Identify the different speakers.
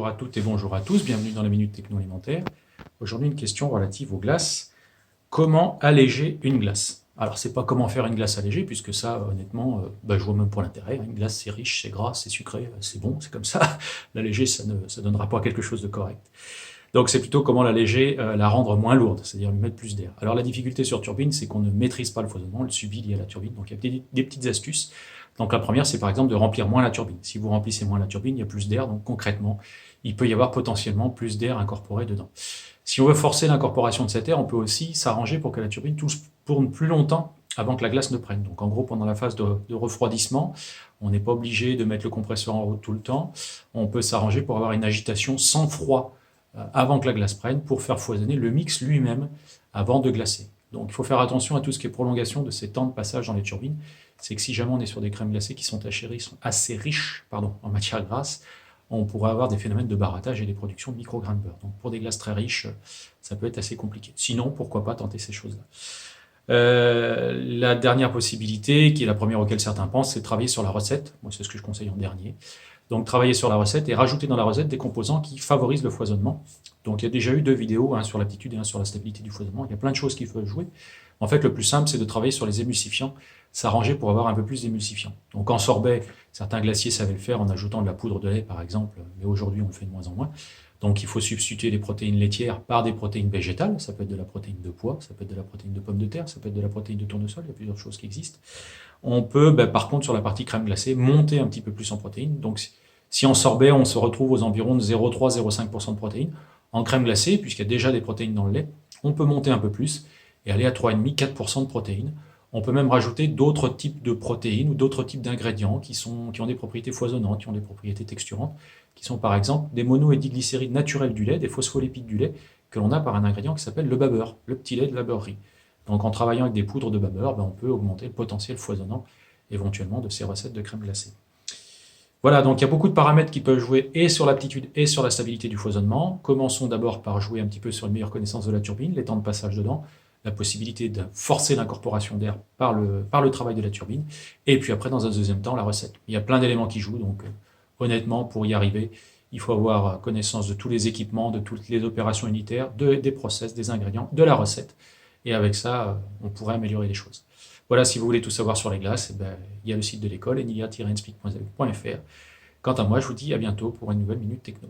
Speaker 1: Bonjour à toutes et bonjour à tous, bienvenue dans la Minute Techno Alimentaire. Aujourd'hui, une question relative aux glaces. Comment alléger une glace? Alors, c'est pas comment faire une glace allégée, puisque ça, honnêtement, je vois même pas l'intérêt. Une glace, c'est riche, c'est gras, c'est sucré, c'est bon, c'est comme ça. L'alléger, ça ne donnera pas quelque chose de correct. Donc, c'est plutôt comment l'alléger, la rendre moins lourde, c'est-à-dire lui mettre plus d'air. Alors, la difficulté sur turbine, c'est qu'on ne maîtrise pas le foisonnement, on le subit lié à la turbine. Donc, il y a des petites astuces. Donc, la première, c'est par exemple de remplir moins la turbine. Si vous remplissez moins la turbine, il y a plus d'air. Donc, concrètement, il peut y avoir potentiellement plus d'air incorporé dedans. Si on veut forcer l'incorporation de cet air, on peut aussi s'arranger pour que la turbine tourne plus longtemps avant que la glace ne prenne. Donc, en gros, pendant la phase de refroidissement, on n'est pas obligé de mettre le compresseur en haut tout le temps. On peut s'arranger pour avoir une agitation sans froid avant que la glace prenne, pour faire foisonner le mix lui-même avant de glacer. Donc il faut faire attention à tout ce qui est prolongation de ces temps de passage dans les turbines. C'est que si jamais on est sur des crèmes glacées qui sont assez riches en matière grasse, on pourrait avoir des phénomènes de barattage et des productions de micro-grains de beurre. Donc pour des glaces très riches, ça peut être assez compliqué. Sinon, pourquoi pas tenter ces choses-là. La dernière possibilité, qui est la première auquel certains pensent, c'est de travailler sur la recette. Moi, c'est ce que je conseille en dernier. Donc travailler sur la recette et rajouter dans la recette des composants qui favorisent le foisonnement. Donc il y a déjà eu 2 vidéos, un sur l'aptitude et un sur la stabilité du foisonnement. Il y a plein de choses qui peuvent jouer. En fait, le plus simple, c'est de travailler sur les émulsifiants, s'arranger pour avoir un peu plus d'émulsifiants. Donc en sorbet, certains glaciers savaient le faire en ajoutant de la poudre de lait, par exemple, mais aujourd'hui, on le fait de moins en moins. Donc il faut substituer les protéines laitières par des protéines végétales. Ça peut être de la protéine de pois, ça peut être de la protéine de pomme de terre, ça peut être de la protéine de tournesol, il y a plusieurs choses qui existent. On peut, par contre, sur la partie crème glacée, monter un petit peu plus en protéines. Donc, si en sorbet, on se retrouve aux environs de 0,3-0,5% de protéines, en crème glacée, puisqu'il y a déjà des protéines dans le lait, on peut monter un peu plus et aller à 3,5-4% de protéines. On peut même rajouter d'autres types de protéines ou d'autres types d'ingrédients qui ont des propriétés foisonnantes, qui ont des propriétés texturantes, qui sont par exemple des mono- et diglycérides naturels du lait, des phospholipides du lait, que l'on a par un ingrédient qui s'appelle le babeur, le petit lait de la beurrerie. Donc en travaillant avec des poudres de babeur, on peut augmenter le potentiel foisonnant éventuellement de ces recettes de crème glacée. Voilà, donc il y a beaucoup de paramètres qui peuvent jouer et sur l'aptitude et sur la stabilité du foisonnement. Commençons d'abord par jouer un petit peu sur une meilleure connaissance de la turbine, les temps de passage dedans, la possibilité de forcer l'incorporation d'air par le travail de la turbine, et puis après, dans un deuxième temps, la recette. Il y a plein d'éléments qui jouent, donc honnêtement, pour y arriver, il faut avoir connaissance de tous les équipements, de toutes les opérations unitaires, des process, des ingrédients, de la recette, et avec ça, on pourrait améliorer les choses. Voilà, si vous voulez tout savoir sur les glaces, il y a le site de l'école, enilia-inspeak.fr. Quant à moi, je vous dis à bientôt pour une nouvelle Minute Techno.